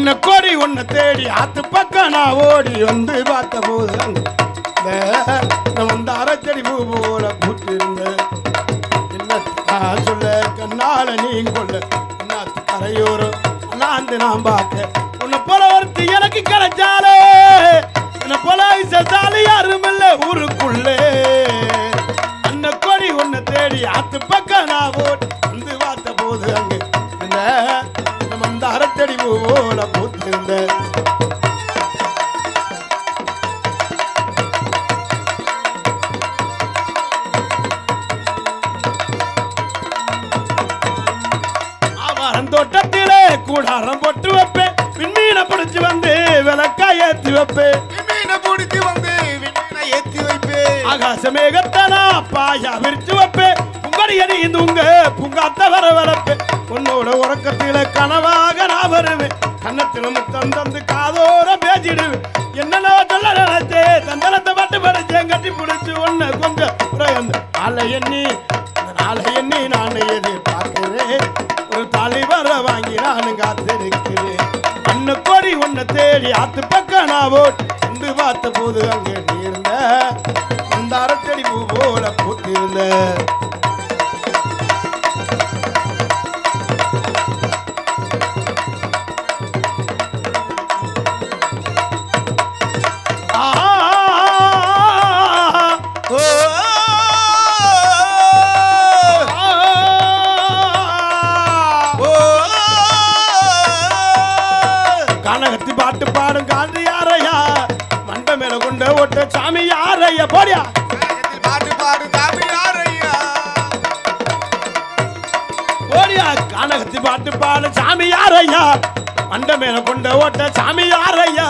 அன்ன கோடி உன்னை தேடி ஆத்து பக்கம் நான் ஓடி வந்து பார்த்த போது வந்து அரைச்சடி பூ போல பூத்திருந்த என்ன சொல்ல கண்ணால நீ கொள்ள என்னாத்து கரையோரம் அண்ணாந்து நான் பார்க்க உன்னை போல ஒருத்தி எனக்கு கிடைச்சாலே என்ன போல விசாலி யாரும் இல்ல ஊருக்குள்ளே அன்ன கோடி உன்னை தேடி ஆத்து பக்கம் நான் ஓடி வந்து பார்த்த போது அங்கு இந்த அரைச்சடி பூ போல பூத்திருந்த தோட்டத்திலே கூடாரம் போட்டு வைப்பேன் விண்மீனை பிடிச்சு வந்து விளக்காய் ஏற்றி வைப்பேன் விண்மீனை பிடிச்சு வந்து விண்மீனை ஏற்றி வைப்பேன் ஆகாச மேகத்தனா பாயா விரிச்சு வைப்பேன் புங்கடி அடி தூங்க புங்காத்த வர வரப்பேன் உன்னோட உறக்கத்தில கனவாக நான் வருவேன் கன்னத்தில முத்தம் தந்து காதோர பேசிடுவேன் என்னென்ன சொல்ல நினைச்சே தந்தனத்தை பட்டு படிச்சேன் கட்டி பிடிச்சு ஒன்னு கொஞ்சம் உரையந்து நாளை எண்ணி நான் எதிர்பார்க்கிறேன் ஒரு தாலி வர வாங்கி நான் காத்திருக்கிறேன் அன்ன கோடி உன்னை தேடி ஆத்து பக்கம் நான் ஓட்டு வந்து பார்த்த போது அங்கே நீ இருந்த அந்த அரைச்சடி பூ போல போட்டிருந்த கனகத்தி பாட்டு பாடும் காந்தி யாரையா மண்ட மேல கொண்ட ஓட்ட சாமி யாரையா போடியா பாட்டு பாடு சாமி யாரையா போடியா கனகத்தி பாட்டு பாடு சாமி யாரையா மண்ட மேல கொண்ட ஓட்ட சாமி யாரையா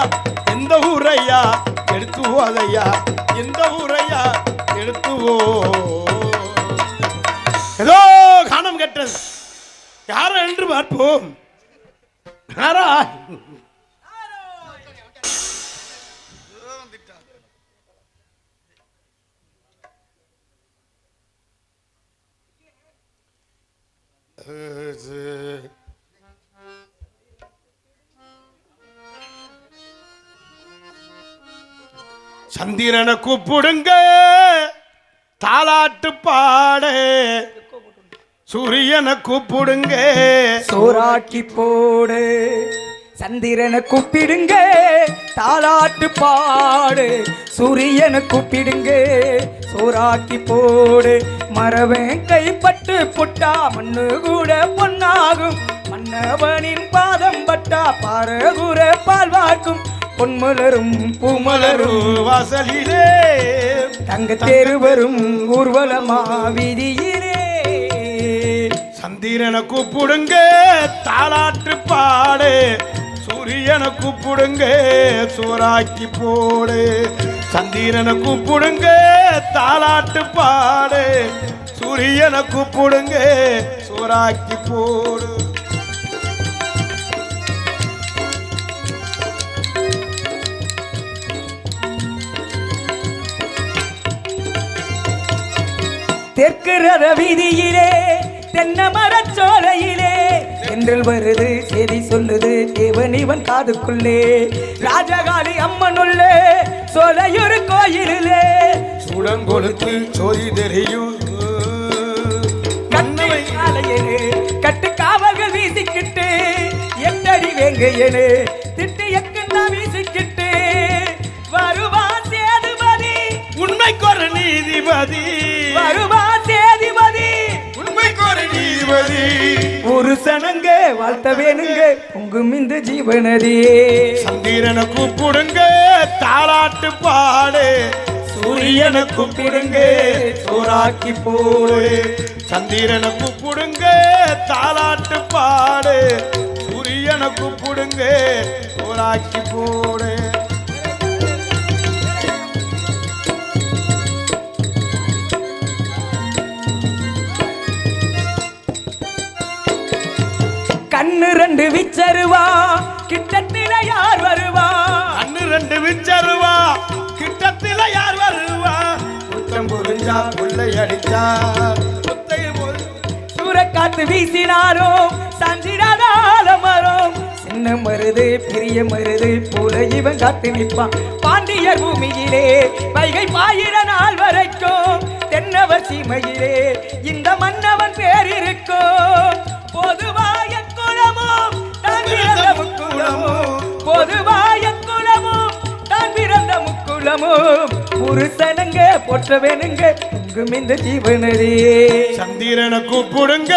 எந்த ஊரையா எடுத்து போதையா எந்த ஊரையா எடுத்து ஏதோ காணம் கெட்டது யாரோ என்று பார்ப்போம் யாரா சந்திரனை கூப்பிடுங்க தாலாட்டு பாட சூரியனை கூப்பிடுங்க சோறாக்கி போடு சந்திரனை கூப்பிடுங்க தாலாட்டு பாடு சூரியனை கூப்பிடுங்க சோறாக்கி போடு மரவன் கைப்பட்டு புட்டா மண்ணு கூட பொன்னாகும் மன்னவனின் பாதம் பட்டா பாரகுர பால் வாக்கும் பொன்மலரும் பூமலரும் வாசலிலே தங்க தேரு வரும் ஊர்வலமா வீதியிலே சந்திரனை கூப்பிடுங்க தாலாட்டு பாடு சூரியனை கூப்பிடுங்க சோறாக்கி போடு சந்திரனை கூப்பிடுங்க தாலாட்டு பாடு சூரியனை கூப்பிடுங்க சோறாக்கி போடு தெற்கு ரத வீதியிலே தென்னை மரச்சோலையிலே என்றல் வருது செய்தி சொல்லுது தேவன் இவன் காதுக்குள்ளே ராஜகாளி அம்மனுள்ளே சோலையொரு கோயிலிலே சுடன் கொளுத்து சோதி தெரியும் கண்ணை காலையனே கட்டு காவல்கள் வீசிக்கிட்டு எட்டடி வேங்கையனே திட்டு எக்கண்டா வீசிக்கிட்டு வருவா சேதுபதி உண்மைக்கு ஒரு நீதிபதி வருவா சேதுபதி உண்மைக்கு ஒரு நீதிபதி ஒரு சனங்க வாழ்த்த வேணுங்க உங்கும் இந்த ஜீவனதி சந்திரனை கூப்பிடுங்க தாலாட்டு பாடு சூரியனை கூப்பிடுங்க சோறாக்கி போடு சந்திரனை கூப்பிடுங்க தாலாட்டு பாடு சூரியனை கூப்பிடுங்க சோறாக்கி போடு கண்ணு ரெண்டு விச்சருவா கிட்டத்தில யார் வருவா கண்ணு ரெண்டு விச்சருவா கிட்டத்தில யார் வருவா முத்தம் புரிஞ்சா புள்ளை அடிச்சா சூறக்காத்து வீசினாரோ சாஞ்சிடாத மரம் சின்ன அண்ணன் மருது பிரிய மருது போல இவன் காத்து நிற்பான் பாண்டியர் பூமியிலே வைகை பாயிர நாள் வரைக்கும் தென்னவர் சீமையிலே இந்த மன்னவன் பேர் இருக்கும் பொதுவாய குலமும் தான் பிறந்த முக்குலமும் பொதுவாய குலமும் தான் பிறந்த முக்குலமும் புருஷனுங்க போற்ற வேணுங்க உங்கும் இந்த ஜீவனரே சந்திரனை கூப்பிடுங்க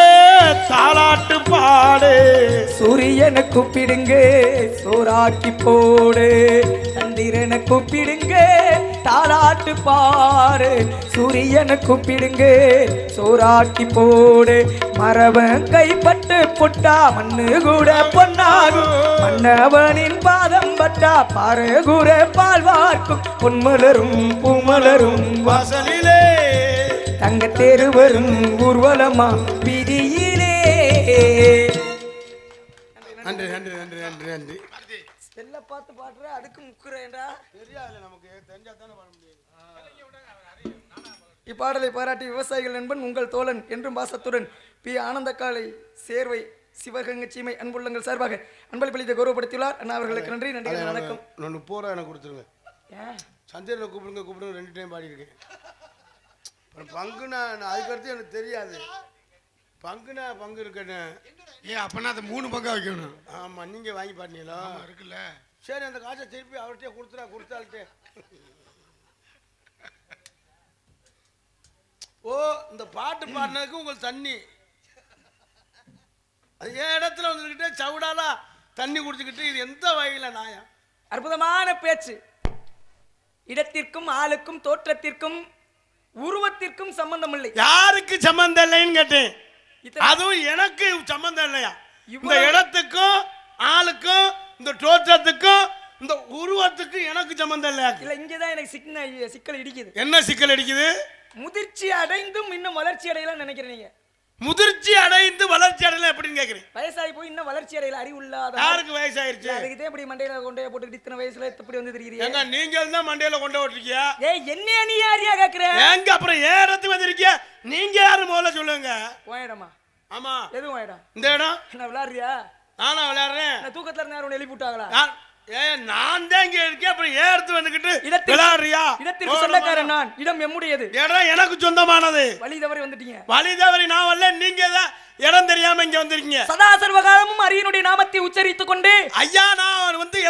தாலாட்டு பாடு சூரியனை கூப்பிடுங்க சோறாக்கி போடு சந்திரனை கூப்பிடுங்க தாலாட்டு பாடு சூரியனை கூப்பிடுங்க சோறாக்கி போடு மரவன் கைப்பட்டு புட்டா மண்ணு கூட பொன்னாகும் மன்னவனின் பாதம் பட்டா பாரு கூட பால் வார்க்கும் பொன்மலரும் பூமலரும் வாசலிலே தங்க தேரு வரும் ஊர்வலமா வீதியிலே. நன்றி நன்றி நன்றி நன்றி நன்றி. செல்ல பார்த்து பாடுற அதுக்கு முக்குறேன்டா. தெரியாது நமக்கு, தெரிஞ்சா தானே பாட முடியும். இப்பாடலை பாராட்டி விவசாயிகள் நண்பன் உங்கள் தோழன் என்றும் பாசத்துடன் பி ஆனந்தக்காலை சேர்வை சிவகங்கை சீமை அன்புள்ளங்கள் சார்பாக அன்பளிப்பளித்த கௌரவப்படுத்தியுள்ளார். அண்ணா அவர்களுக்கு நன்றி. நன்றி வணக்கம். நான் 30 ரூபா எனக்கு கொடுத்துருங்க. சந்திரனை கூப்பிடுங்க கூப்பிடுங்க 2 டைம் பாடியிருக்கேன். பங்குனா அதுக்கடுத்து எனக்கு தெரியாது. பங்குனா பங்கு இருக்கேன்னு. அப்பனா அதை 3 பங்கா வைக்கணும். ஆமாம், நீங்கள் வாங்கி பாடினீங்களா? இருக்குல்ல. சரி, அந்த காசை திருப்பி அவர்கிட்டே கொடுத்தாள்கிட்டே. ஓ, இந்த பாட்டு பாடினதுக்கு உங்களுக்கு தண்ணி அது என் இடத்துல வந்துக்கிட்டே சவுடாலா தண்ணி குடிச்சுக்கிட்டு இது எந்த வகையில் நாயம்? அற்புதமான பேச்சு. இடத்திற்கும் ஆளுக்கும் தோற்றத்திற்கும் உருவத்திற்கும் சம்பந்தம் இல்லை. யாருக்கு சம்பந்தம் இல்லைன்னு கேட்டேன். அதுவும் எனக்கு சம்பந்தம் இல்லையா? இந்த இடத்துக்கும் ஆளுக்கும் இந்த தோற்றத்துக்கும் இந்த உருவத்துக்கும் எனக்கு சம்பந்தம் இல்லையா? இல்ல, இங்கதான் எனக்கு சிக்கல் இடிக்குது. என்ன சிக்கல் அடிக்குது? முதிர்ச்சி அடைந்தும் இன்னும் வளர்ச்சி அடையலாம் நினைக்கிறீங்க. முதிர்ச்சி அடைந்து வளர்ச்சி அடையல எப்படின்னு கேக்குறேன். வயசாகி போய் இன்னும் வளர்ச்சி அடையல, அறிவு இல்லாத. யாருக்கு வயசாயிருச்சு? அதுக்கு இப்படி மண்டையில கொண்டே போட்டு இத்தனை வயசுல இப்படி வந்து தெரியுறீங்க. நீங்க தான் மண்டையில கொண்டு ஓட்டிருக்கியா? என்ன நீ யாரியா கேக்குற? எங்க அப்புறம் ஏன் இடத்துக்கு வந்திருக்கியா? நீங்க யாரு முதல்ல சொல்லுங்க. போயிடமா? ஆமா, எதுவும் போயிடும். இந்த இடம் என்ன விளையாடுறியா? நானா விளையாடுறேன்? தூக்கத்துல இருந்து யாரும் எழுப்பி விட்டாங்களா? நான் தான் இங்க இருக்கேன், அப்புறம் ஏன் எடுத்து வந்துகிட்டு விளையாடுறியா? இடத்திற்கு சொந்தக்காரன் நான், இடம் எம்முடையது. இடம் எனக்கு சொந்தமானது. வழி தவறி வந்துட்டீங்க. வழி தவறி நான் வரல, நீங்க தான் இடம் தெரியாம இங்க வந்திருக்கீங்க. சதா சர்வகாலமும் அரியனுடைய நாமத்தை உச்சரித்துக் கொண்டு ஐயா நான்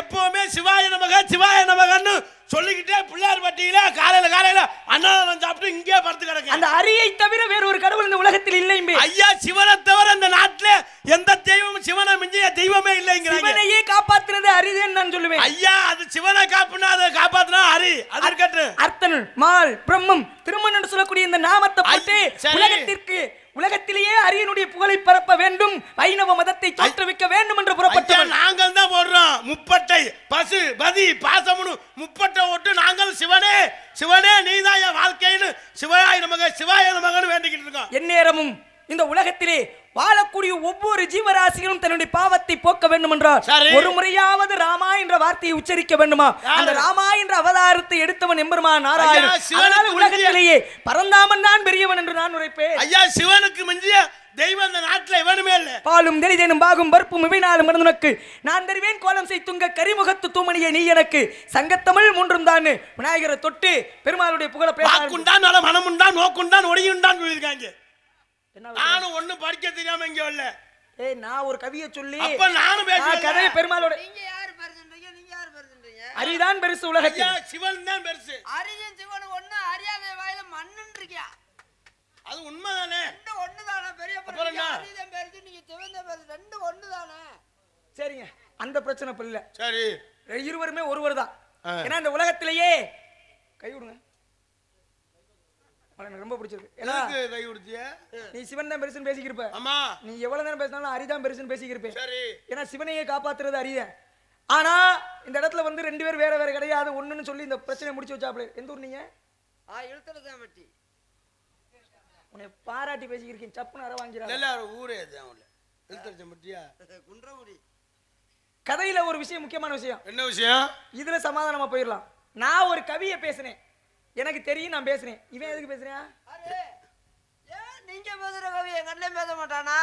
எப்பவுமே சிவாய நமக சிவாய நமகன்னு சொல்லிக்கிட்டே பிள்ளையார் பட்டியில காலையில அன்னதானம் சாப்பிட்டு இங்கே படுத்து கிடக்கு. அந்த அரியை தவிர வேற ஒரு கடவுள் இந்த உலகத்தில் இல்லை. ஐயா, சிவனை தவிர இந்த நாட்டுல எந்த தெய்வமும் சிவனை மிஞ்சிய தெய்வமே இல்லைங்கிறாங்க. சிவனையே காப்பாத்துறது அரிதேன்னு நான் சொல்லுவேன். ஐயா, அது சிவனை காப்புனா அதை காப்பாத்துனா அரி. அது இருக்கட்டும். அர்த்தன் மால் பிரம்மம் திருமணம் என்று சொல்லக்கூடிய இந்த நாமத்தை போட்டு உலகத்திற்கு உலகத்திலேயே அரியனுடைய புகழை பரப்ப வேண்டும், வைணவ மதத்தை தோற்றுவிக்க வேண்டும் என்று புறப்பட்டோம். நாங்கள் தான் போடுறோம் முப்பட்டை பசு பதி பாசமுனு முப்பட்டை ஓட்டு நாங்கள் சிவனே சிவனே நீதான் என் வாழ்க்கைன்னு சிவாய நமகன்னு வேண்டிக்கிட்டு இருக்கோம். எந்நேரமும் இந்த உலகத்திலே வாழக்கூடிய ஒவ்வொரு ஜீவராசிகளும் தன்னுடைய பாவத்தை போக்க வேண்டும் என்றால் ஒரு முறையாவது ராமா என்ற வார்த்தையை உச்சரிக்க வேண்டுமா? அந்த ராமா என்ற அவதாரத்தை எடுத்தவன் எம்பெருமான் நாராயணன். உலகத்திலேயே பரந்தாமன் தான் பெரியவன் என்று நான் உரைப்பேன். ஐயா, சிவனுக்கு மிஞ்சிய தெய்வம் இந்த நாட்டில் எவனுமே இல்ல. பாலும் தெளிதேனும் பாகும் பருப்பும் இவைநாளும் மறந்துனக்கு நான் தருவேன் கோலம் செய்துங்க கரிமுகத்து தூமணியை நீ எனக்கு சங்கத்தமிழ் மூன்றும் தான் விநாயகரை தொட்டு பெருமாளுடைய புகழ பேசுண்டான் மனமுண்டான் நோக்குண்டான் ஒடியுண்டான் சொல்லியிருக்காங்க. நானும் ஒண்ணும் படிக்க தெரியாம இங்க வரல. நான் ஒரு கவியை சொல்லி அப்ப நானும் பேசுறேன். கதை பெருமாளோட நீங்க யாரு பெருசுன்றீங்க? நீங்க யாரு பெருசுன்றீங்க? அரிதான் பெருசு உலகத்தில். ஐயா, சிவன் தான் பெருசு. அரியன் சிவன் ஒண்ணு, அறியாமை வாயில மண்ணுன்றியா? அது உண்மைதானே? ரெண்டு ஒண்ணுதானே? பெரிய அப்புறம் அரியன் பெருசு, நீங்க சிவன் பெருசு, ரெண்டு ஒண்ணுதானே? சரிங்க, அந்த பிரச்சனை இல்ல. சரி, இருவருமே ஒருவர் தான். ஏன்னா இந்த உலகத்திலேயே கை விடுங்க, எனக்கு ரொம்ப பிடிச்சிருக்கு. கை கொடுத்திய நீ சிவன் தான் பெருசுன்னு பேசிக்கிருப்ப. ஆமா, நீ எவ்வளவு நேரம் பேசினாலும் அரிதான் பெருசுன்னு பேசிக்கிருப்பேன். சரி, ஏன்னா சிவனையே காப்பாத்துறது அரிதான். ஆனா இந்த இடத்துல வந்து 2 பேர் வேற வேற கிடையாது, ஒண்ணுன்னு சொல்லி இந்த பிரச்சனை முடிச்சு வச்சாப்ல. எந்த ஊர் நீங்க? இழுத்துறதான் வெட்டி உன்னை பாராட்டி பேசிக்கிறீங்க, சப்புன்னு அற வாங்கிறாங்க. எல்லாரும் ஊரே தான் இழுத்தடிச்ச மட்டியா குன்றமுடி. கதையில ஒரு விஷயம், முக்கியமான விஷயம். என்ன விஷயம்? இதுல சமாதானமா போயிடலாம். நான் ஒரு கவியை பேசுனேன், எனக்கு தெரியும், நான் பேசுறேன். இவன் எதுக்கு பேசுறேன்? நீங்க பேசுற கவி என் கண்ணே பேச மாட்டானா?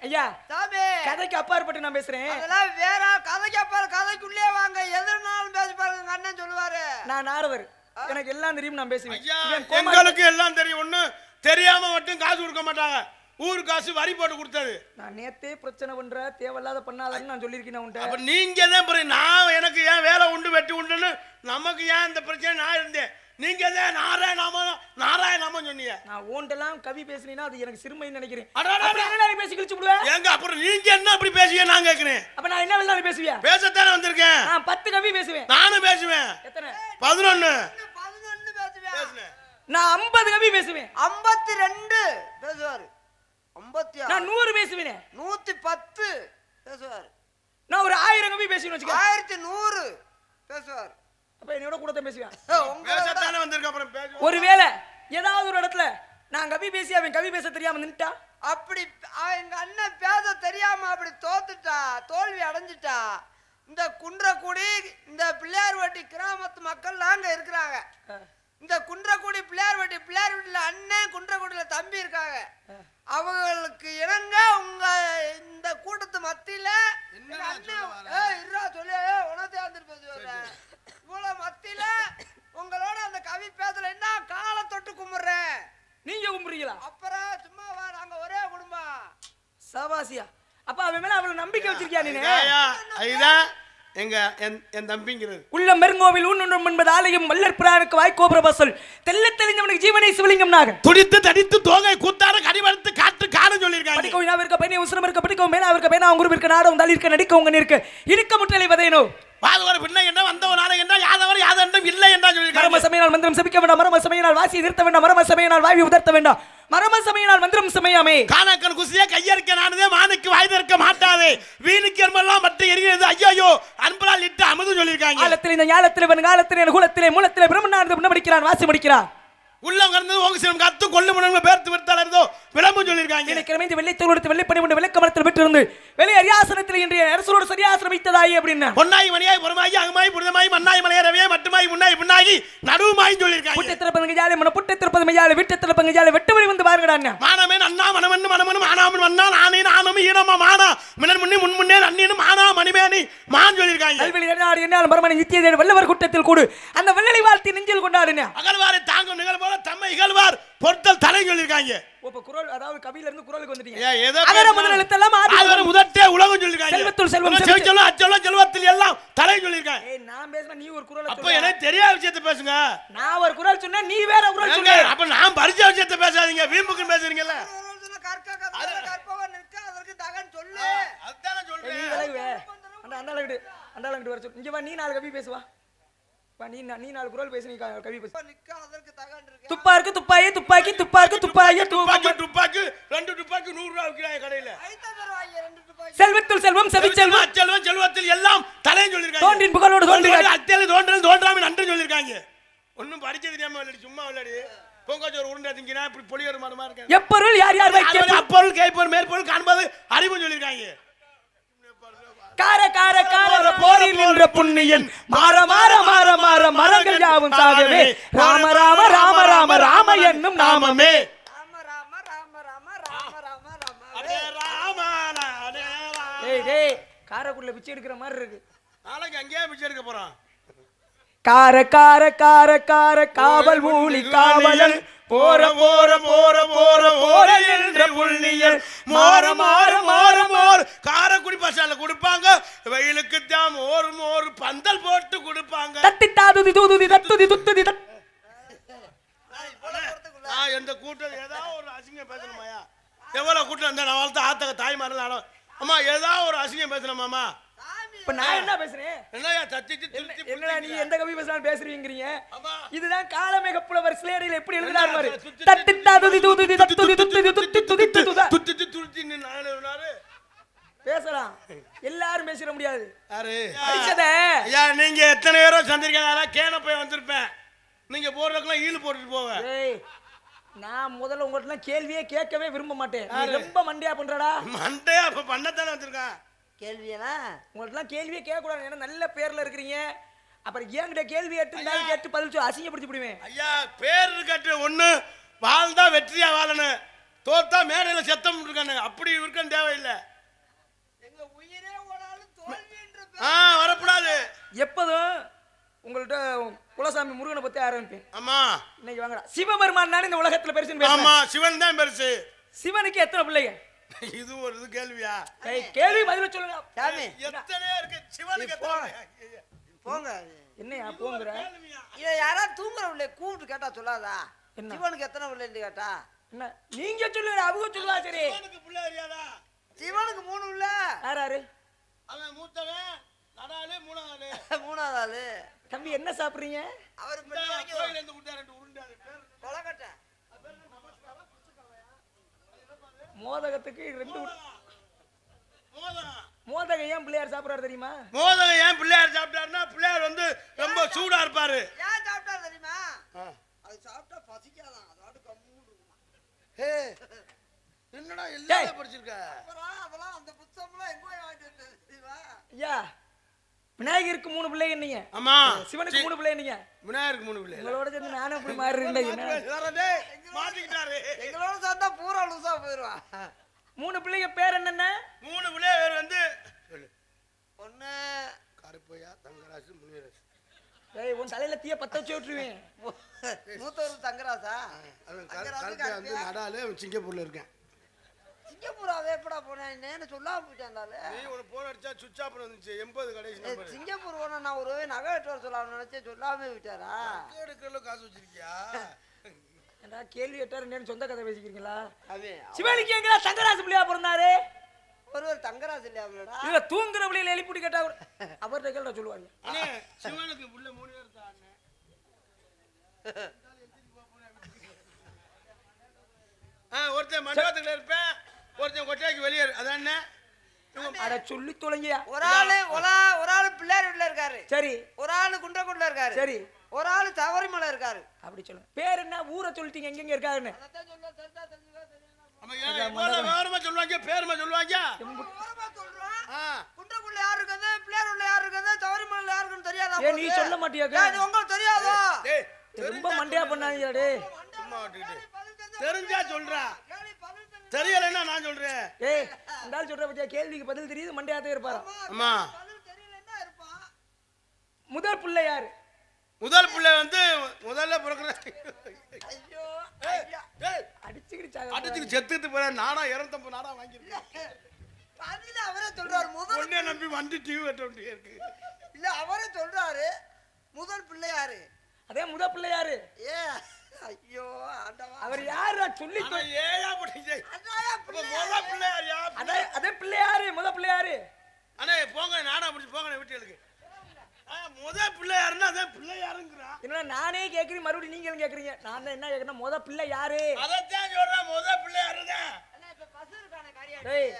ஐயா சாமி கதைக்கு அப்பாற்பட்டு நான் பேசுறேன். அதெல்லாம் வேற கதைக்கு அப்புறம் கதைக்குள்ளே வாங்க எதுனாலும் பேசி பாருங்க எங்க அண்ணன் சொல்லுவாரு. நான் நாரவர், எனக்கு எல்லாம் தெரியும், நான் பேசுவேன். ஐயா இவன் கோமாளி. எங்களுக்கு எல்லாம் தெரியும். ஒண்ணு தெரியாம மட்டும் காசு கொடுக்க மாட்டாங்க. ஊர் காசு வரி போட்டு கொடுத்தது. நான் நேத்தே பிரச்சனை பண்ற தேவையில்லாத பண்ணாதன்னு நான் சொல்லியிருக்கேன் உன்ட்ட. அப்ப நீங்க தான் நான் எனக்கு ஏன் வேலை உண்டு வெட்டி உண்டுன்னு நமக்கு ஏன் இந்த பிரச்சனை நான் இருந்தேன். நீங்க தான் நாராயணாம சொன்னீங்க. நான் ஓண்டெல்லாம் கவி பேசுனீங்கன்னா அது எனக்கு சிறுமைன்னு நினைக்கிறேன். அடடா, அப்புறம் என்ன நீ பேசி கிழிச்சு விடுவேன்? ஏங்க அப்புறம் நீங்க என்ன அப்படி பேசுவீங்க நான் கேக்குறேன். அப்ப நான் என்ன வேணாலும் பேசுவியா? பேசத்தானே வந்திருக்கேன். நான் 10 கவி பேசுவேன். நானும் பேசுவேன். எத்தனை? 11 பேசுவேன். பேசுனேன். நான் 50 கவி பேசுவேன். 52 பேசுவாரு. 56 நான் 100 பேசுவேனே. 110 பேசுவாரு. நான் ஒரு 1000 கவி பேசுவேன்னு வச்சுக்க. 1100 பேசுவாரு. அப்ப என்னோட கூட தான் பேசுவேன். பேசத்தானே வந்திருக்கேன். அப்புறம் பேசுவேன். ஒருவேளை ஏதாவது ஒரு இடத்துல நான் கவி பேசி அவன் கவி பேச தெரியாம நின்னுட்டா, அப்படி எங்க அண்ணன் பேச தெரியாம அப்படி தோத்துட்டா, தோல்வி அடைஞ்சிட்டா, இந்த குன்றக்குடி இந்த பிள்ளையார்பட்டி கிராமத்து மக்கள் நாங்க இருக்கிறாங்க. இந்த குன்றக்குடி பிள்ளையார் வீட்டுல அண்ணன், குன்றக்குடியில தம்பி இருக்காங்க. அவங்களுக்கு இணங்க உங்க இந்த கூட்டத்து மத்தியில சொல்லி உணர்ந்து பேசுவாங்க. இவ்வளவு மத்தியில உங்களோட அந்த கவி பேசலைன்னா காலை தொட்டு கும்பிடுறேன். நீங்க கும்பிடுறீங்களா? அப்புறம் சும்மா வா, நாங்க ஒரே குடும்பம். சவாசியா? அப்ப அவன் மேல அவ்வளவு நம்பிக்கை வச்சிருக்கியா நீ? இதுதான் எங்க என் தம்பிங்கிறது. உள்ள மெருங்கோவில் ஊன்னும் என்பது ஆலயம் வல்லற் பிரானுக்கு வாய்க்கோபுரபசல் தெல்ல தெளிஞ்சவனுக்கு ஜீவனை சிவலிங்கம் நாக துடித்து தடித்து தோகை கூத்தாட கடிவடுத்து காற்று காண சொல்லியிருக்காங்க. படிக்கவும் இருக்க பையனை உசுரம் இருக்க படிக்கவும் மேல இருக்க பையனா அவங்க இருக்க நாடம் தள்ளி இருக்க நடிக்க உங்க நிற்க இடுக்க முட்டலை வதையனோ வாதவர பின்ன என்ன வந்தவ நாளை என்ன யாதவர் யாதண்டம் இல்லை என்றா சொல்லியிருக்காங்க. மரம சமயனால் மந்திரம் சபிக்க வேண்டாம், மரம சமயனால் வாசி நிறுத்த வேண்டாம், மரம சமயனால் வாவி உதர்த்த வேண்டாம், மரம சமயனால் மந்திரம் சமயாமே காணக்கன் குசியா கையறுக்க நானதே மானுக்கு வாய் திறக்க மாட்டாதே வீணுக்கு எல்லாம் மற்ற எரிகிறது ஐயோ அன்பரால் இட்டு அமுது சொல்லியிருக்காங்க. காலத்தில் இந்த ஞாலத்தில் காலத்திலே குலத்திலே மூலத்திலே பிரம்மனானது முன்ன படிக்கிறான் வாசி முடிக்கிறான் உள்ளம் கடந்தது உங்க சிலம் கத்து கொள்ளு முனங்க பேர்த்து விர்த்தால இருந்தோ விளம்பு சொல்லியிருக்காங்க. எனக்கு கிளம்பி வெள்ளை தோளுடுத்து வெள்ளை பணி உண்டு விளக்கமரத்தில் விட்டு இருந்து வெளியே அரியாசனத்தில் இன்றைய அரசரோடு சரியாசனம் வைத்ததாயி அப்படின்னா பொன்னாயி மணியாய் புறமாயி அகமாய் புரிதமாய் மண்ணாய் மலைய ரவியே மட்டுமாய் முன்னாய் பின்னாகி நடுவுமாய் சொல்லியிருக்காங்க. புட்டை திறப்பது ஜாலி மன புட்டை திறப்பது மையால விட்டு திறப்பது ஜாலி வெட்டு வழி வந்து பாருங்கடா அண்ணா மானமே அண்ணா மனமன்னு மனமன்னு மானாமன் வண்ணா நானே நானும் ஈனமா மானா மின்னன் முன்னே முன்னே அண்ணினும் மானா மணிமேனி மான் சொல்லியிருக்காங்க. கல்வெளி என்னாடு என்னாலும் பரமனை நித்திய வல்லவர் கூட்டத்தில் கூடு அந்த வெள்ளை வாழ்த்தி நெஞ்சில் கொண்டாடுன அகழ்வாரை தாங்கும் நிகழ்வோல தம்மை இகழ்வார் பொருத்தல் தலை சொல்லியிருக்காங்க. இப்ப குரல் அதாவது கவியில இருந்து குரலுக்கு வந்துட்டீங்க. அகர முதல் எழுத்தெல்லாம் ஆதி முதட்டே உலகம் சொல்லியிருக்காங்க. செல்வத்துள் செல்வம் செல்வம் அச்செல்வம் செல்வத்தில் எல்லாம் தலை சொல்லியிருக்காங்க. ஏய் நான் பேசுனா நீ ஒரு குரல் அப்ப எனக்கு தெரியாத விஷயத்தை பேசுங்க. நான் ஒரு குரல் சொன்னா நீ வேற குரல் சொல்லுங்க. அப்ப நான் பரிச்சை விஷயத்தை பேசாதீங்க, வீம்புக்கு பேசுறீங்கல்ல. கற்பவன் நிற்க அதற்கு தகன் சொல்லு. அதானே சொல்றேன். நீ விலகுவே அண்டாலங்கிட்டு வர சொல்லு. இங்க வா, நீ 4 கவி பேசுவா. நீ 4 குரல் பேசு, நீ கவி பேசு. நிற்க அதற்கு தகன் இருக்கு. துப்பாருக்கு துப்பாயி துப்பாக்கி துப்பாருக்கு துப்பாயி துப்பாக்கி துப்பாக்கி 2 துப்பாக்கி 100 ரூபாய் விக்கிறாங்க கடையில. ஐதா தருவாங்க 2 துப்பாக்கி. செல்வத்துள் செல்வம் செவிச்செல்வம் அச்செல்வம் செல்வத்தில் எல்லாம் தலை சொல்லியிருக்காங்க. தோன்றின் புகழோடு தோன்றுகிறார். அத்தேல தோன்றல் தோன்றாம நன்றி சொல்லியிருக்காங்க. ஒண்ணும் படிச்சது தெரியாம விளையாடி சும்மா விளையாடி பொங்கச்சோறு உருண்டை திங்கினா இப்படி பொலியற மாறமா இருக்காங்க. எப்பொருள் யார் யார் வைக்க அப்பொருள் கைப்பொருள் மேற்பொருள் காண்பது அறிவு சொல்லியிருக்காங்க. கார கார கார போரில் நின்ற புண்ணியன் மாற மாற மாற மாற மரங்கள் யாவும் சாகவே ராம ராம ராம ராம ராம என்னும் நாமமே. ராம ராம ராம ராம ராம ராம ராம. அடே ராமா அடே ராமா. ஏய் டேய் காரக்குள்ள பிச்சை எடுக்கிற மாதிரி இருக்கு. நாளைக்கு அங்கேயே பிச்சை எடுக்க போறான். கார கார கார கார காவல் ஊழி காவலன் போற போற போற போற போற என்ற புள்ளியல் மோர மோர மோர மோர காரக்குடி பசால கொடுப்பாங்க. வெயிலுக்கு தான் மோர் மோர் பந்தல் போட்டு கொடுப்பாங்க. தத்தி தாதுதி தூதுதி தத்துதி துத்துதி தத் நான் எந்த கூட்டம் ஏதாவது ஒரு அசிங்கம் பேசணுமாயா? எவ்வளவு கூட்டம் இருந்தா நான் வளர்த்த ஆத்தக தாய்மார்கள் ஆடும். அம்மா ஏதாவது ஒரு அசிங்கம் பேசணுமாமா? இப்ப நான் என்ன பேசுறேன்? என்னையா தத்திட்டு திருத்தி என்னடா நீ எந்த கவி பேசலாம் பேசுறீங்கறீங்க? ஆமா. இதுதான் காலமேக புலவர் ஸ்லேடில எப்படி எழுதுறாரு பாரு. தத்தி தாதுதி தூதுதி தத்துதி துத்துதி துத்தி துதி துதுதா துத்தி துருத்தி நானே பேசலாம். எல்லாரும் பேசிட முடியாது. யாரு படிச்சத ஐயா நீங்க எத்தனை பேரோ சந்திருக்கீங்க. கேன போய் வந்திருப்பேன். நீங்க போறதுக்குலாம் ஈடு போட்டுட்டு போவேன். ஏய் நான் முதல்ல உங்கள்ட்ட கேள்வியே கேட்கவே விரும்ப மாட்டேன். நீ ரொம்ப மண்டையா பண்றடா. மண்டையா அப்ப பண்ணத்தானே வந்திருக்கான். கேள்வியனா உங்கள்ட்ட கேள்வியே கேட்க கூடாது. ஏன்னா நல்ல பேர்ல இருக்கிறீங்க. அப்புறம் ஏங்கிட்ட கேள்வி கேட்டு பதில் சொல்லி அசிங்கப்படுத்தி விடுவேன். ஐயா பேர் கட்டு ஒண்ணு வாழ்ந்தா வெற்றியா வாழணும். தோத்தா மேடையில செத்தம் இருக்கானு அப்படி இருக்க தேவையில்லை. எங்க உயிரே ஓடாலும் தோல்வின்ற வரக்கூடாது. எப்போதும் உங்கள்ட்ட குலசாமி முருகனை பத்தி ஆரம்பிப்பேன். ஆமா இன்னைக்கு வாங்கடா சிவபெருமான் தானே இந்த உலகத்துல பெருசுன்னு பேசுறேன். ஆமா சிவன் தான் பெருசு. சிவனுக்கு எத்தனை பிள்ளைங்க? இது ஒரு இது கேள்வியா? கேள்வி பதில சொல்லுங்க சாமி. எத்தனையோ இருக்கு சிவனுக்கு போங்க. என்னையா போங்கற? இத யாரா தூங்குற உள்ள கூப்பிட்டு கேட்டா சொல்லாதா? என்ன? சிவனுக்கு எத்தனை பிள்ளைன்னு கேட்டா என்ன நீங்க சொல்லுங்க, அவங்க சொல்லுவா. சரி சிவனுக்கு பிள்ளை அறியாதா? சிவனுக்கு 3 உள்ள. யாராரு? அவன் மூத்தவன் நடாலு, மூணாவது மூணாவது ஆளு. தம்பி என்ன சாப்பிடுறீங்க? அவர் கோயில இருந்து விட்டா 2 உருண்டாரு பேர் கொலக்கட்டை. மோதகத்துக்கு 2 மோதகம். மோதகம் ஏன் பிள்ளையார் சாப்பிடுறாரு தெரியுமா? மோதகம் ஏன் பிள்ளையார் சாப்பிட்டாருன்னா பிள்ளையார் வந்து ரொம்ப சூடா இருப்பாரு. ஏன் சாப்பிட்டாரு தெரியுமா? அது சாப்பிட்டா பசிக்காதான், அதோட கம்முன்னு இருக்குமா. என்னடா எல்லாம் படிச்சிருக்க? அப்புறம் அதெல்லாம் அந்த புத்தகம்லாம் எங்க போய் வாங்கிட்டு வந்தது தெரியுமா? ஐயா விநாயகருக்கு 3 பிள்ளைங்க நீங்க. ஆமா சிவனுக்கு 3 பிள்ளைங்க நீங்க. விநாயகருக்கு 3 பிள்ளை. உங்களோட சேர்ந்து நானும் அப்படி மாறிட்டேன். மாட்டிக்கிட்டாரு. எங்களோட சேர்ந்தா பூரா லூசா போயிருவா. 3 பிள்ளைங்க பேர் என்னென்ன? 3 பிள்ளை பேர் வந்து சொல்லு. ஒண்ணு கருப்பையா, தங்கராசு, முனியராசு. ஏய் உன் தலையில தீய பத்த வச்சு விட்டுருவேன். மூத்தவர் தங்கராசா. அவன் கருப்பையா வந்து நடாலு, சிங்கப்பூர்ல இருக்கேன். சிங்கப்பூர் எப்படா போனேன்? நேன்னு சொல்லாம போயிட்டாண்டால. நீ ஒரு போன் அடிச்சா சுவிட்ச் ஆஃப் வந்துச்சு. 80 கடைசி நம்பர். சிங்கப்பூர் போனா நான் ஒரு நகை எடுத்து வர சொல்லலாம்னு நினைச்சேன், சொல்லாமே விட்டாரா? எடுக்கல காசு வச்சிருக்கியா? ஏண்டா கேள்வி கேட்டாரு நேன்னு சொந்த கதை பேசிக்கிறீங்களா? அவன் சிவனுக்கு எங்கடா தங்கராசு பிள்ளையா பிறந்தாரு? ஒருவர் தங்கராசு இல்லையாடா? இல்ல தூங்குற பிள்ளையில எழுப்பிட்டு கேட்டா அவர்கிட்ட கேள்வி சொல்லுவாங்க. அண்ணே சிவனுக்கு புள்ள 3 பேர் தான் அண்ணே. ஒருத்தன் மண்டபத்துல இருப்பேன், ஒருத்தன் கொட்டைக்கு வெளியே அதானே. அட சொல்லி தொலைங்கயா. ஒரு ஆளு பிள்ளையார் வீட்டுல இருக்காரு. சரி. ஒரு ஆளு குன்றக்குடில இருக்காரு. சரி. ஒரு ஆளு சபரிமலை இருக்காரு. அப்படி சொல்லுங்க. பேர் என்ன? ஊரை சொல்லிட்டீங்க, எங்கெங்க இருக்காருன்னு. விவரமா சொல்லுவாங்க, பேருமா சொல்லுவாங்க. குன்றக்குடில யாரு இருக்காது, பிள்ளையார் உள்ள யாரு இருக்காது, சபரிமலை யாரு இருக்குன்னு தெரியாதா? ஏ நீ சொல்ல மாட்டியா? உங்களுக்கு தெரியாதா? ரொம்ப மண்டையா பண்ணாதீங்க டேய். சும்மா விட்டுக்கிட்டு தெரிஞ்சா சொல்றா, தெரியலன்னா நான் சொல்றேன். ஏய் இந்த ஆள் சொல்ற பத்தியா கேள்விக்கு பதில் தெரியுது, மண்டையாதே இருப்பாரா? அம்மா தெரியலன்னா இருப்பான். முதல் பிள்ளை யாரு? முதல் பிள்ளை வந்து முதல்ல பிறக்கிற ஐயோ அடிச்சுக்கிட்டு செத்துட்டு போற நானா 250 நாடா வாங்கியிருக்கேன். பதில அவரே சொல்றாரு. முதல் ஒன்னே நம்பி வந்து டிவி வெட்ட வேண்டிய இருக்கு. இல்ல அவரே சொல்றாரு முதல் பிள்ளை யாரு. அதே முதல் பிள்ளை யாரு? ஏ ஐயோ ஆண்டவா, அவர் யாரு சொல்லி ஏயா போட்டீங்க? முதல் பிள்ளை யாரியா? அதே பிள்ளை யாரு? முதல் பிள்ளை யாரு? அண்ணே போங்க, நாடா முடிச்சு போங்க வீட்டுக்கு. முதல் பிள்ளை யாருன்னா அதே பிள்ளை யாருங்கிறா. என்ன நானே கேக்குறேன், மறுபடியும் நீங்களும் கேக்குறீங்க. நான் தான் என்ன கேக்குறேன், முதல் பிள்ளை யாரு? அதைத்தான் சொல்றேன், முதல் பிள்ளை யாருங்க? அண்ணா இப்ப பஸ் இருக்கானே காரியா. டேய்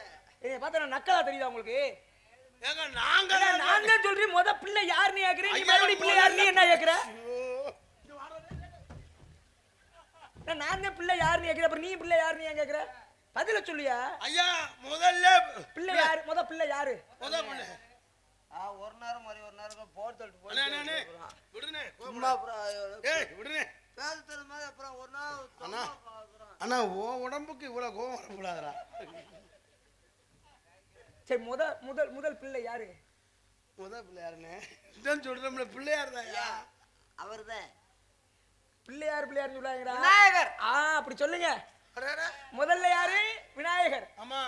ஏய் பார்த்தா நக்கலா தெரியுதா உங்களுக்கு? ஏங்க நாங்க சொல்றேன் முதல் பிள்ளை யாருன்னு கேக்குறேன், நீ மறுபடியும் பிள்ளை யாருன்னு என்ன கேக்குற? நான் தான் பிள்ளை யாருன்னு கேக்குறேன், அப்புறம் நீ பிள்ளை யாருன்னு ஏன் கேக்குற? பதில சொல்லியா? ஐயா முதல்ல பிள்ளை யாரு? முதல் பிள்ளை யாரு? முதல் பிள்ளை ஒரு நேரம் மாதிரி ஒரு நேரம் போர் தள்ளிட்டு போய் அண்ணே விடுனே சும்மா அப்புறம் ஏய் விடுனே பேசுறது மாதிரி அப்புறம் ஒரு நாள் அண்ணா அண்ணா உடம்புக்கு இவ்வளவு கோவம் வரக்கூடாதுடா. சரி முதல் பிள்ளை யாரு? முதல் பிள்ளை யாருன்னு இதான் சொல்றோம்ல, பிள்ளையார் தான்யா. அவர்தான் பிள்ளையார்னு சொல்லாங்கடா. விநாயகர். அப்படி சொல்லுங்க. அடடா முதல்ல யாரு? விநாயகர். ஆமா.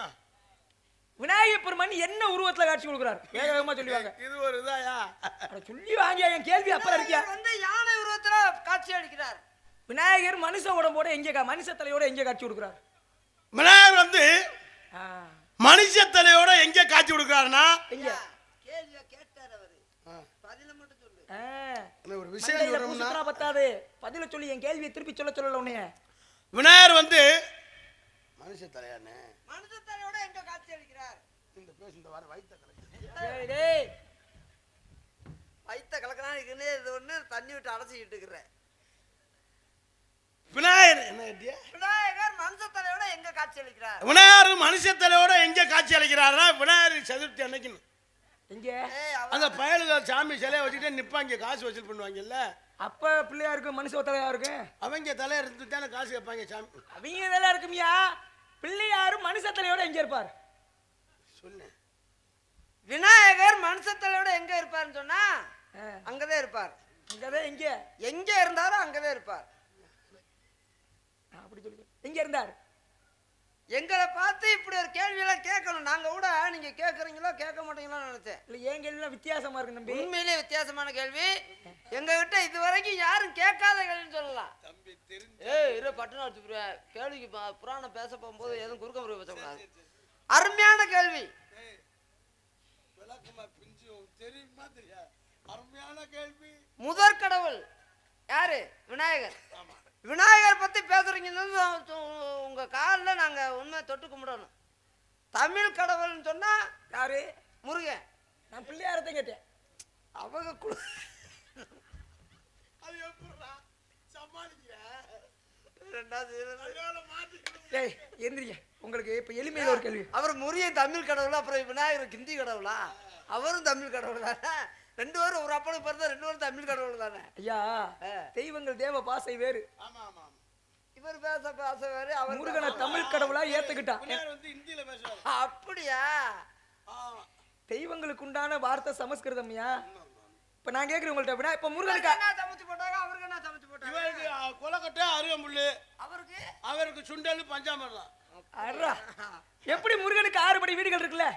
விநாயகர் பெருமான் என்ன உருவத்துல காட்சி கொடுக்கிறார்? வேக வேகமா சொல்லுவாங்க. இது ஒரு இதாயா? அட சொல்லி வாங்கியா, என் கேள்வி அப்புறம் இருக்கியா? வந்து யானை உருவத்துல காட்சி அளிக்கிறார். விநாயகர் மனுஷ உடம்போட எங்க மனுஷ தலையோட எங்க காட்சி கொடுக்கிறார்? விநாயகர் வந்து மனுஷ தலையோட எங்க காட்சி கொடுக்கிறாருன்னா எங்க? கேள்வியா கேட்டார் அவரு, பதில மட்டும் சொல்லு. ஒரு விஷயம் சொல்றோம்னா பத்தாது, பதில சொல்லி என் கேள்வியை திருப்பி சொல்லல உன்னைய. விநாயகர் வந்து மனுஷ தலையானே மனுஷ தலையோட எங்க காட்சி அளிக்கிறார்? இந்த பேசு இந்த வார வயித்த கலக்கு. டேய் வயித்த கலக்கனா இருக்குன்னு இது ஒண்ணு தண்ணி விட்டு அடைச்சிட்டு இருக்கிறேன். விநாயகர் என்ன கேட்டியா? விநாயகர் மனுஷ தலையோட எங்க காட்சி அளிக்கிறார்? விநாயகர் மனுஷ தலையோட எங்க காட்சி அளிக்கிறாருன்னா விநாயகர் சதுர்த்தி அன்னைக்கு எங்க அந்த பயலுக சாமி சிலையை வச்சுட்டு நிப்பாங்க, காசு வசூல் பண்ணுவாங்கல்ல. அப்ப பிள்ளையாருக்கு மனுஷ தலையா இருக்கு. அவங்க தலையை இருந்து தானே காசு கேட்பாங்க சாமி. அவங்க இதெல்லாம் இருக்குமியா. பிள்ளையாரு மனுஷ தலையோட எங்க இருப்பார் சொல்லு. விநாயகர் மனுஷத்தலையோட எங்க இருப்பாருன்னு சொன்னா அங்கதான் இருப்பார். இங்கதான் எங்க எங்க இருந்தாலும் அங்கதான் இருப்பார். அப்படி சொல்லி எங்க இருந்தார்? எங்களை பார்த்து இப்படி ஒரு கேள்வியெல்லாம் கேட்கணும். நாங்க கூட நீங்க கேட்கறீங்களோ கேட்க மாட்டீங்களோன்னு நினைச்சேன். இல்ல என் கேள்விலாம் வித்தியாசமா இருக்கு தம்பி. உண்மையிலே வித்தியாசமான கேள்வி. எங்க கிட்ட இது வரைக்கும் யாரும் கேட்காத கேள்வின்னு சொல்லலாம். இரு பட்டணம் அடிச்சு கேள்விக்கு புராணம் பேச போகும்போது எதுவும் குறுக்க முறை பேசக்கூடாது. அருமையான கேள்வி. முதற் கடவுள் யாரு? விநாயகர். விநாயகர் பத்தி பேசுறீங்கன்னு உங்க காலில் நாங்க உண்மை தொட்டு கும்பிடணும். தமிழ் கடவுள்னு சொன்னா யாரு? முருகன். நான் பிள்ளையாரத்தை கேட்டேன். அவங்க ஏய் எந்திரிங்க. உங்களுக்கு இப்ப எளிமையில ஒரு கேள்வி. அவர் முருகன் தமிழ் கடவுளா, அப்புறம் விநாயகர் ஹிந்தி கடவுளா? அவரும் தமிழ் கடவுள் தானே. ரெண்டு பேரும் ஒரு அப்பனுக்கு பிறந்த ரெண்டு பேரும் தமிழ் கடவுள் தானே. ஐயா தெய்வங்கள் தேவ பாசை வேறு. இவர் பேச பாச வேறு. அவர் முருகனை தமிழ் கடவுளா ஏத்துக்கிட்டான். அப்படியா? தெய்வங்களுக்கு உண்டான வார்த்தை சமஸ்கிருதம்யா. இப்ப நான் கேக்குறேன் உங்கள்ட்ட விட இப்ப முருகனுக்கு என்ன சமைச்சு போட்டாங்க? அவருக்கு என்ன சமைச்சு போட்டாங்க? இவருக்கு கொலக்கட்டை அருகம்புல்லு, அவருக்கு சுண்டல் பஞ்சாமிர்தம். எப்படி முருகனுக்கு 6 படை வீடுகள் இருக்குல்ல,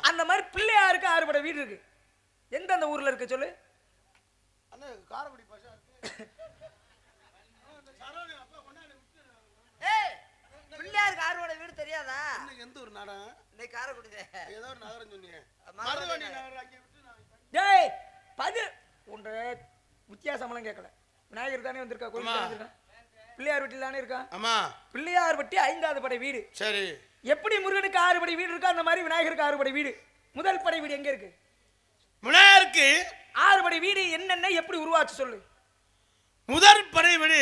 அந்த மாதிரி பிள்ளையாருக்கு 6 படை வீடு இருக்கு. எந்தெந்த ஊர்ல இருக்கு சொல்லு? காரக்குடி பிள்ளையாருக்கு 6 படை வீடு தெரியாதா? எந்த ஒரு நாடகம்? இன்னைக்கு காரக்குடி ஏதோ ஒரு நகரம் சொன்னீங்க. டேய் பதில் உண்ட வித்தியாசமெல்லாம் கேட்கல. விநாயகர் தானே வந்திருக்கா, கோயில் பிள்ளையார் வீட்டில் தானே இருக்கா? ஆமா. பிள்ளையார் வட்டி 5வது படை வீடு. சரி. எப்படி முருகனுக்கு 6 படை வீடு இருக்கா, அந்த மாதிரி விநாயகருக்கு 6 படை வீடு. முதல் படை வீடு எங்க இருக்கு? விநாயகருக்கு 6 படை வீடு என்னென்ன எப்படி உருவாச்சு சொல்லு? முதல் படை வீடு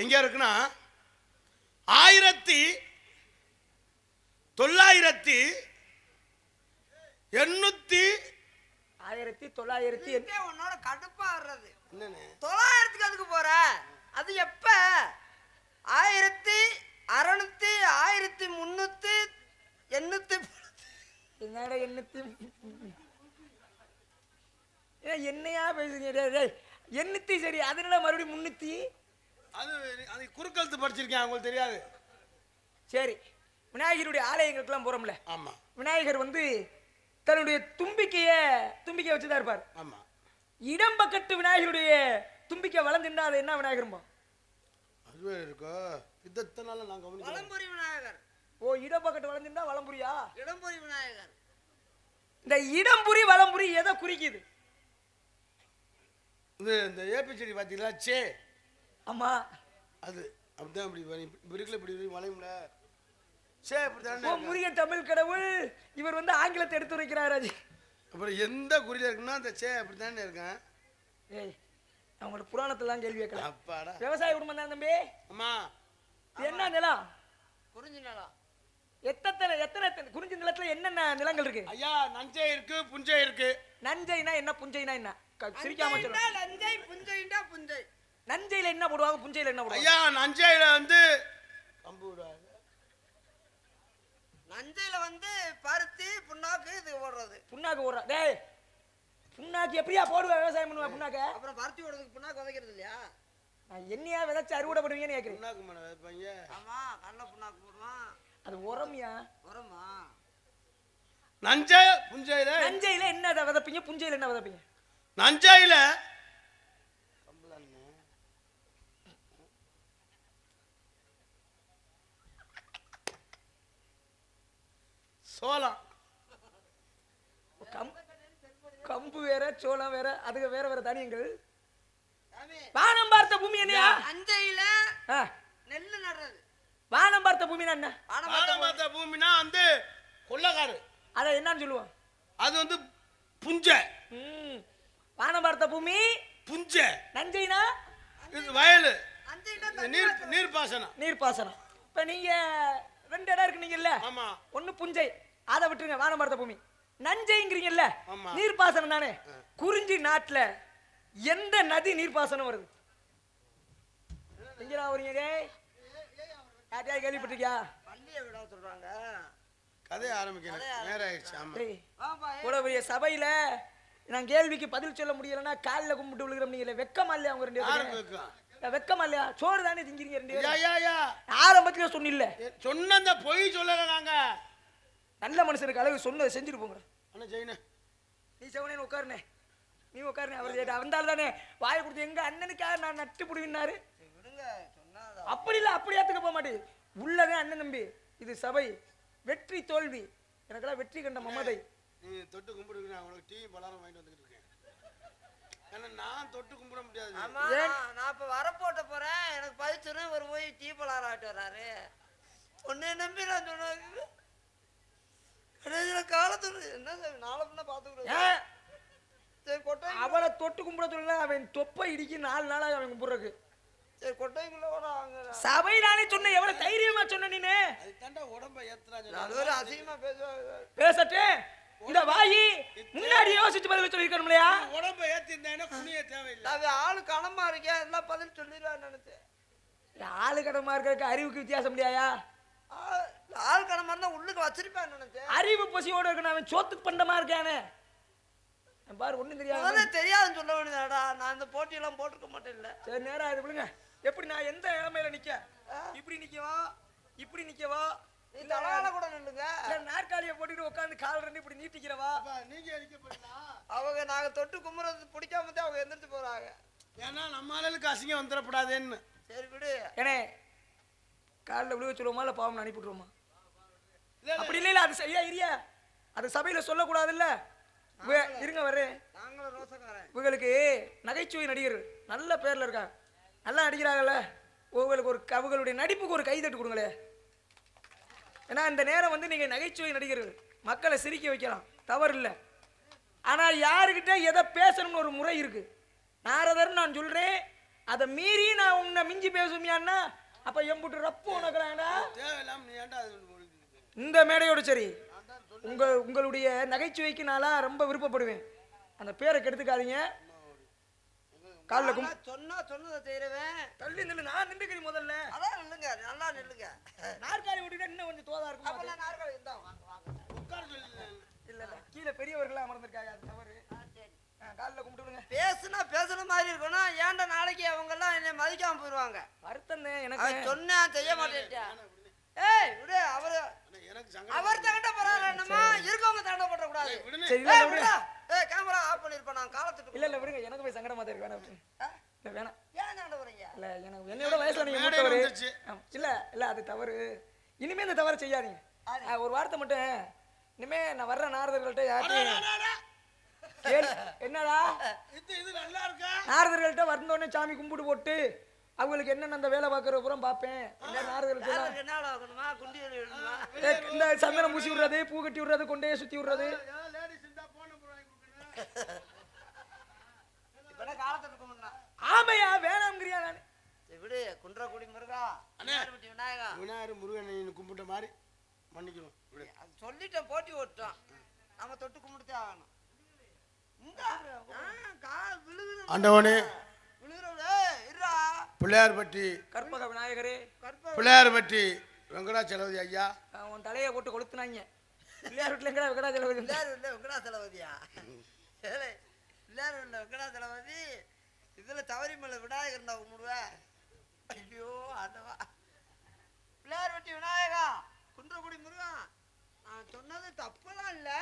எங்க இருக்குன்னா 1900 உன்னோட கடுப்பா வர்றது 900க்கு அதுக்கு போற. அது எப்ப? 1600 1300 என்னடா என்னையா பேசுறீங்க? எண்ணூத்தி சரி, அதனால மறுபடியும் 300. அது குறுக்கெழுத்து படிச்சிருக்கேன், உங்களுக்கு தெரியாது. சரி, விநாயகருடைய ஆலயங்களுக்கெல்லாம் போறோம்ல. ஆமா. விநாயகர் வந்து தன்னுடைய தும்பிக்கையை வச்சுதான் இருப்பார். ஆமா. இடம் பக்கத்து விநாயகருடைய தும்பிக்கை வளர்ந்துட்டா அது என்ன விநாயகருமா? அதுவே இருக்கோ இதத்தனால நான் கவனிக்கிறேன். வலம்புரி விநாயகர். ஓ, இடம் பக்கத்து வளர்ந்துட்டா வலம்புரியா? இடம்புரி விநாயகர். இந்த இடம்புரி வலம்புரி எதை குறிக்குது? இந்த ஏபிசிடி பாத்தீங்களா? சே. ஆமா, அது அப்படிதான். இப்படி இருக்குல்ல, இப்படி வளையும்ல. சே அப்படிதானே. ஓ, முருகன் தமிழ் கடவுள், இவர் வந்து ஆங்கிலத்தை எடுத்து வைக்கிறார். அது அப்புறம் எந்த குறியில இருக்குன்னா அந்த சே அப்படித்தானே இருக்கேன். ஏய், அவங்களோட புராணத்தெல்லாம் கேள்வி கேட்கலாம். அப்பாடா. விவசாய குடும்பம் தான் தம்பி. அம்மா. இது என்ன நிலம்? குறிஞ்சி நிலம். எத்தனை குறிஞ்சி நிலத்துல என்னென்ன நிலங்கள் இருக்கு? ஐயா, நஞ்சை இருக்கு, புஞ்சை இருக்கு. நஞ்சைனா என்ன, புஞ்சைனா என்ன? சிரிக்காம சொல்லுங்க. நஞ்சை புஞ்சைண்டா புஞ்சை. நஞ்சையில என்ன போடுவாங்க, புஞ்சையில என்ன போடுவாங்க? ஐயா, நஞ்சையில வந்து கம்பு விடுவாங்க. நஞ்சையில வந்து பருத்தி புண்ணாக்கு இது ஓடுறது. புண்ணாக்கு ஓடுறா? டேய், புண்ணாக்கு எப்படியா போடுவா விவசாயம் பண்ணுவா புண்ணாக்க? அப்புறம் பருத்தி ஓடுறதுக்கு புண்ணாக்கு விதைக்கிறது இல்லையா? நான் என்னையா விதைச்சு அறுவடை பண்ணுவீங்கன்னு கேட்குறேன். புண்ணாக்கு மணி வைப்பாங்க. ஆமா, கடலை புண்ணாக்கு போடுவான். அது உரம்யா. உரமா? நஞ்சை புஞ்சையில. நஞ்சையில என்ன விதைப்பீங்க, புஞ்சையில என்ன விதைப்பீங்க? நஞ்சையில சோளம். கம்பு வேற, சோளம் வேற, அதுக்கு வேற வேற தானியங்கள். வானம் பார்த்த பூமி என்னையா? நஞ்சையில நெல்லு நடுறது. வானம் பார்த்த பூமினா என்ன? வானம் பார்த்த பூமினா வந்து கொள்ளக்காடு. அத என்னன்னு சொல்லுவோம்? அது வந்து புஞ்சை. வானம் பார்த்த பூமி புஞ்சை. நஞ்சைனா இது வயல், நீர்ப்பாசனம். நீர்ப்பாசனம். இப்ப நீங்க 2 இடம் இருக்குனீங்கல்ல? ஆமா. ஒண்ணு புஞ்சை, அதை விட்டுருங்க. வானம் பார்த்த பூமி. நஞ்சைங்கிறீங்கல்ல, நீர்ப்பாசனம் தானே. குறிஞ்சி நாட்டுல எந்த நதி நீர்ப்பாசனம் வருது? வரீங்க டேய்? யார்ட்டையாவது கேள்விப்பட்டிருக்கியா? பள்ளியை விட சொல்றாங்க. கதையை ஆரம்பிக்கிறேன். நேரம் ஆயிடுச்சு. ஆமா. டேய், ஆமா, இவ்வளவு பெரிய சபையில நான் கேள்விக்கு பதில் சொல்ல முடியலன்னா காலில் கும்பிட்டு விழுகிறோம். நீங்களே வெக்கமா இல்லையா அவங்க ரெண்டு யாருக்கு பேரும்? வைக்கும்? வெக்கமா இல்லையா? சோறு தானே திங்கிறீங்க ரெண்டு பேரும். யா, யா, யா. ஆரம்பத்திலே சொன்னில்ல, சொன்ன அந்த பொய் சொல்லல நாங்க. நல்ல மனுஷனுக்கு அளவு சொன்னதை செஞ்சுட்டு போங்க. அண்ணா ஜெயினு. நீ செவனேன்னு உட்காருனே, நீ உட்காருனே. அவர் வந்தால் தானே வாயை கொடுத்து எங்க அண்ணனுக்காக நான் நட்டு பிடிவினாரு. விடுங்க சொன்னா அப்படி இல்லை, அப்படி ஏத்துக்க போக மாட்டேன். உள்ளதே அண்ணன் நம்பி. இது சபை, வெற்றி தோல்வி எனக்கெல்லாம் வெற்றி கண்ட மமதை. நீ தொட்டு கும்பிடுங்க. நான் உனக்கு டீ பலாரம் வாங்கிட்டு வந்துட்டு இருக்கேன். ஏன்னா நான் தொட்டு கும்பிட முடியாது. ஆமா, நான் இப்ப வரப்போட்ட போறேன். எனக்கு பதிச்சுன்னு ஒரு போய் டீ பலாரம் ஆட்டு வர்றாரு. உன்னை நம்பி நான் சொன்ன கடைசியில காலத்துல என்ன நாளை பின்ன பாத்துக்கிறேன். சரி கொட்டை, அவளை தொட்டு கும்பிட சொல்லல, அவன் தொப்பை இடிக்கி 4 நாளாக அவன் கும்பிடுறக்கு. சரி கொட்டைக்குள்ள கூட வாங்க. சபை நானே சொன்ன, எவ்வளவு தைரியமா சொன்ன நீனு. அது தாண்டா உடம்ப ஏத்துறாங்க. அது ஒரு அசிங்கமா பேசுவாங்க. பேசட்டே, இந்த வாயி முன்னாடி யோசிச்சு பதில் சொல்லிருக்கணும் இல்லையா? உடம்ப ஏத்தி இருந்தா குனிய தேவையில்லை. அது ஆளு கனமா இருக்கேன், எல்லாம் பதில் சொல்லிடுவான்னு நினைச்சேன். ஆளு கடமா இருக்கிறதுக்கு அறிவுக்கு வித்தியாசம் இல்லையா? ஆள் கனமா இருந்தா உள்ளுக்கு வச்சிருப்பேன்னு நினைச்சேன். அறிவு பசியோட இருக்கணும். அவன் சோத்துக்கு பண்டமா இருக்கானே பாரு, ஒண்ணும் தெரியாது. அதான் தெரியாதுன்னு சொல்ல வேண்டியதாடா. நான் இந்த போட்டியெல்லாம் போட்டுக்க மாட்டேன். இல்ல சரி, நேரம் ஆயிடு விடுங்க. எப்படி நான் எந்த இளமையில நிக்க? இப்படி நிக்கவா, இப்படி நிக்கவா, நீ தலகால கூட நில்லுங்க. இல்ல நாற்காலியை போட்டுட்டு உட்காந்து கால் ரெண்டு இப்படி நீட்டிக்கிறவா? நீங்க அடிக்கப்படலாம். அவங்க நாங்க தொட்டு கும்புறது பிடிக்காம தான் அவங்க எந்திரிச்சு போறாங்க. ஏன்னா நம்ம ஆளுக்கு அசிங்கம் வந்துடக்கூடாதுன்னு. சரி விடு. ஏனே காலில் விழுக சொல்லுவோமா இல்லை பாவம் அனுப்பிட்டுருவோமா? இல்ல, அப்படி இல்லை, அது சரியா இரியா, அது சபையில் சொல்லக்கூடாதுல்ல. இருங்க வர்றேன். நாங்களும் ரோசக்காரன். இவங்களுக்கு நகைச்சுவை நடிகர் நல்ல பேர்ல இருக்காங்க, நல்லா நடிக்கிறாங்கல்ல. உங்களுக்கு ஒரு அவங்களுடைய நடிப்புக்கு ஒரு கைதட்டு கொடுங்களே. ஏன்னா இந்த நேரம் வந்து நீங்க நகைச்சுவை நடிகர்கள், மக்களை சிரிக்க வைக்கலாம், தவறு இல்லை. ஆனால் யாருக்கிட்ட எதை பேசணும்னு ஒரு முறை இருக்கு. நாரதர் நான் சொல்றேன், அதை மீறி நான் உன்னை மிஞ்சி பேசுமியான்னா அப்ப எம்புட்டு ரப்பு உனக்குறாங்கடா. தேவையில்லாம நீ ஏன்டா இந்த மேடையோட சரி, உங்களுடைய நகைச்சுவைக்கு நான்லாம் ரொம்ப விருப்பப்படுவேன். அந்த பேரை கெடுத்துக்காதீங்க. காலில் சொன்னதை செய்யறவன் தள்ளி நில்லு. நான் நின்றுக்கிறேன் முதல்ல. அதான் நில்லுங்க, நல்லா நில்லுங்க. நாற்காலி விட்டுட்டு இன்னும் கொஞ்சம் தோதா இருக்கும். அப்பெல்லாம் நாற்காலி இருந்தா வாங்க வாங்க. உட்கார சொல்லு. இல்ல இல்ல, கீழே பெரியவர்களா அமர்ந்திருக்காங்க, அது தவறு. காலில் கும்பிட்டு விடுங்க. பேசுனா பேசுன மாதிரி இருக்கணும். ஏன்டா நாளைக்கு அவங்க எல்லாம் என்னை மதிக்காம போயிருவாங்க. வருத்தம் எனக்கு. சொன்னேன் செய்ய மாட்டேன்ட்டியா. ஏய் விடு, அவரு எனக்கு அவர் தகண்ட போறாரு. என்னமா இருக்கவங்க தகண்ட போட கூடாது. சரி, ஏய் விடு. ஏய் கேமரா ஆஃப் பண்ணிருப்பேன் நான் காலத்துக்கு. இல்ல இல்ல விடுங்க, எனக்கு போய் சங்கடமா தான் இருக்கு. வேணாம் இல்ல வேணாம். ஏன் தகண்ட போறீங்க? இல்ல எனக்கு என்னோட வயசுல நீங்க மூத்தவரு. இல்ல இல்ல, அது தவறு. இனிமே இந்த தவறு செய்யாதீங்க. ஒரு வார்த்தை மட்டும், இனிமே நான் வர்ற நாரதர்கள்ட்ட யார்ட்டையும் என்னடா இது நல்லா இருக்கா? நாரதர்கள்ட்ட வந்தோடனே சாமி கும்பிட்டு போட்டு அவங்களுக்கு என்னென்ன அந்த வேலை பார்க்கற புறம் பார்ப்பேன். நாரதர்கள் என்ன ஆகணுமா? குண்டி எழுதணுமா? இந்த சந்தனம் பூசி விடுறது, பூ கட்டி விடுறது, கொண்டே சுத்தி விடுறது. லேடிஸ் இருந்தா போன் நம்பர் வாங்கி கொடுக்கணும். இப்ப காலத்துக்கு முன்னா ஆமையா வேணாம்ங்கறியா? நான் விடு. குன்றக்குடி முருகா, அண்ணாருப்பட்டி விநாயகா, விநாயகர் முருகன் கும்பிட்ட மாதிரி மன்னிக்கணும். அது சொல்லிட்டேன், போட்டி ஓட்டோம். நம்ம தொட்டு கும்பிடுத்தே ஆகணும். ஆண்டவனே, பிள்ளையார்பட்டி கற்பக விநாயகரே, பிள்ளையார்பட்டி வெங்கடாச்சலபதி ஐயா, உன் தலையை போட்டு கொளுத்துனாங்க. பிள்ளையார் வீட்டுல எங்கடா வெங்கடாச்சலபதி? வெங்கடாச்சலபதியா? பிள்ளையார் வெங்கடாச்சலபதி. இதுல தவறிமலை விநாயகர் நான் கும்பிடுவேன். ஐயோ ஆண்டவா. பிள்ளையார்பட்டி விநாயகா, குன்றக்குடி முருகா, நான் சொன்னது தப்பெல்லாம் இல்லை.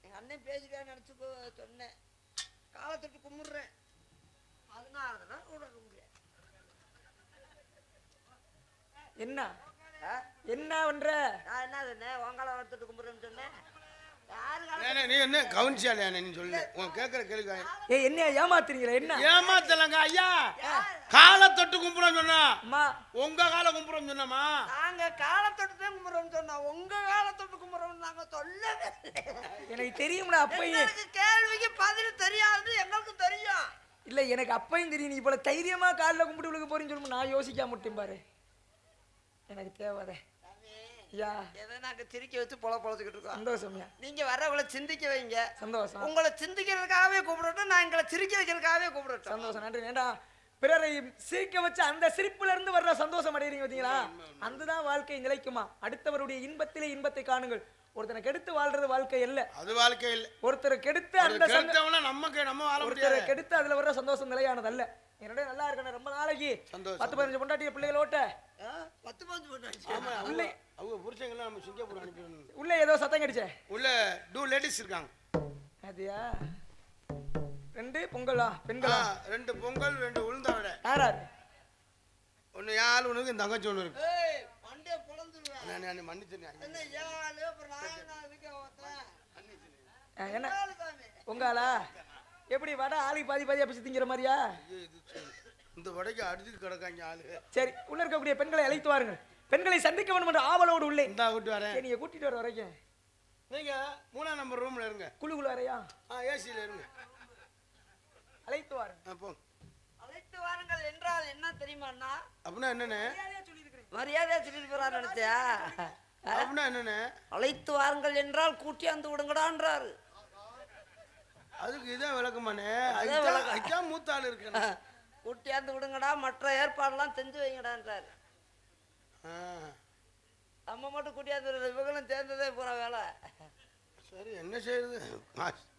எங்க அண்ணன் பேசிட்டான்னு நினைச்சு சொன்னேன். காலத்தொட்டு கும்பிடுறேன், அதனாலதான் கூட கும்பிடுறேன். என்ன என்ன பண்ற? நான் என்ன சொன்னேன்? உங்கால தொட்டு கும்பிடுறேன்னு சொன்னேன். நீ என்ன கவனிச்சியா? நீ சொல்லு, உன் கேட்கிற கேள்வி. என்ன ஏமாத்துறீங்களா? என்ன ஏமாத்தலங்க ஐயா, காலை தொட்டு கும்பிடுறோம் சொன்னா அம்மா, உங்க காலை கும்பிடுறோம் சொன்னமா? நாங்க காலத்தொட்டு தான் கும்பிடுறோம்னு சொன்னா, உங்க காலத்தொட்டு கும்பிடுறோம் நாங்க சொல்லவே. எனக்கு தெரியும்டா அப்பையும். கேள்விக்கு பதில் தெரியாது, எங்களுக்கு தெரியும். இல்ல எனக்கு அப்பையும் தெரியும். நீ இவ்வளவு தைரியமா காலில் கும்பிட்டு விழுக போறேன்னு சொல்லும்போது நான் யோசிக்காம முட்டேன் பாரு. எனக்கு தேவைதே யா, எதை நாங்க சிரிக்க வச்சு பொழச்சுக்கிட்டு இருக்கோம். சந்தோஷம்யா. நீங்க வர்றவங்களை சிந்திக்க வைங்க. சந்தோஷம். உங்களை சிந்திக்கிறதுக்காகவே கூப்பிடட்டும், நான் எங்களை சிரிக்க வைக்கிறதுக்காகவே கூப்பிடட்டும். சந்தோஷம், நன்றி. வேண்டாம், பிறரை சிரிக்க வச்சு அந்த சிரிப்புல இருந்து வர்ற சந்தோஷம் அடையறீங்க பாத்தீங்களா? அதுதான் வாழ்க்கை நிலைக்குமா? அடுத்தவருடைய இன்பத்திலே இன்பத்தை காணுங்கள். ஒருத்தனை கெடுத்து வாழ்றது வாழ்க்கை இல்ல, அது வாழ்க்கை இல்ல. ஒருத்தரை கெடுத்து அந்த நம்ம வாழ ஒருத்தரை கெடுத்து அதுல வர்ற சந்தோஷம் நிலையானது அல்ல. என்னோட நல்லா இருக்கணும் ரொம்ப நாளைக்கு 10-15 பொண்டாட்டிய பிள்ளைகள ஓட்ட 10-15 பொண்டாட்டி. ஆமா அவங்க புருஷங்கெல்லாம் நம்ம சிங்கப்பூர் அனுப்பி உள்ள ஏதோ சத்தம் கடிச்சே. உள்ள 2 லேடிஸ் இருக்காங்க. அதியா 2 பொங்கலா பெண்களா? 2 பொங்கல் 2 உளுந்தாவட. யாராரு? ஒன்னு யாழ் உனக்கு இந்த தங்கச்சி ஒன்று இருக்கு. ஏய் மண்டே பொளந்துருவேன். நான் மன்னிச்சிருக்கேன். என்ன யாழ் அப்புறம் நான் அதுக்கு ஓட்டேன். என்ன பொங்கலா? எப்படி வடை ஆளுக்கு பாதி பாதியா பிச்சு திங்கிற மாதிரியா? இந்த வடைக்கு அடிச்சு கிடக்காங்க ஆளு. சரி உள்ள இருக்கக்கூடிய பெண்களை அழைத்து வாருங்கள். பெண்களை சந்திக்க வேண்டும் என்ற ஆவலோடு உள்ளே இந்தா கூட்டி வரேன். நீங்க கூட்டிட்டு வர வரைக்கும் நீங்க 3ஆம் நம்பர் ரூம்ல இருங்க. குழுகுல வரையா? ஏசில இருங்க. அழைத்து வாருங்க. போ. அழைத்து வாருங்கள் என்றால் என்ன தெரியுமாண்ணா? அப்படின்னா என்னன்னு மரியாதையா சொல்லிட்டு போறாரு நினைச்சியா? அப்படின்னா என்னன்னு அழைத்து வாருங்கள் என்றால் கூட்டியாந்து விடுங்கடான்றாரு. அதுக்கு இதான் விளக்கமானே. அதுதான் மூத்த ஆள் இருக்கு. கூட்டியாந்து விடுங்கடா, மற்ற ஏற்பாடுலாம் செஞ்சு வைங்கடான்றாரு. நம்ம மட்டும் கூட்டியாந்து இவங்களும் சேர்ந்ததே போற வேலை. சரி என்ன செய்யுது?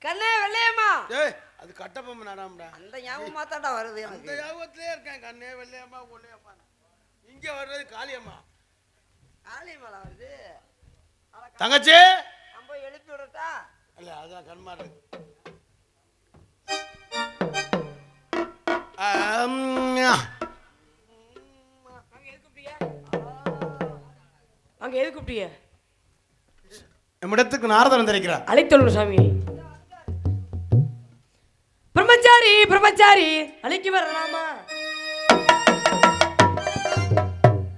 கண்ணே வெள்ளையம்மா. ஏய் அது கட்டப்பொம்மை நடாமடா. அந்த ஞாபகமா தாண்டா வருது எனக்கு. அந்த ஞாபகத்திலே இருக்கேன். கண்ணே வெள்ளையம்மா கொள்ளையம்மா. இங்க வர்றது காளியம்மா. காளியம்மாளா வருது? தங்கச்சி நம்ம எழுப்பி விடட்டா? இல்ல அதான் கண்மாடு. அங்க எது கூப்பிட்டீங்க? நம்மிடத்துக்கு நாரதன் வந்திருக்கிறார். அழைத்தொழு சாமி. பிரம்மச்சாரி பிரம்மச்சாரி அழைக்கி வரலாமா?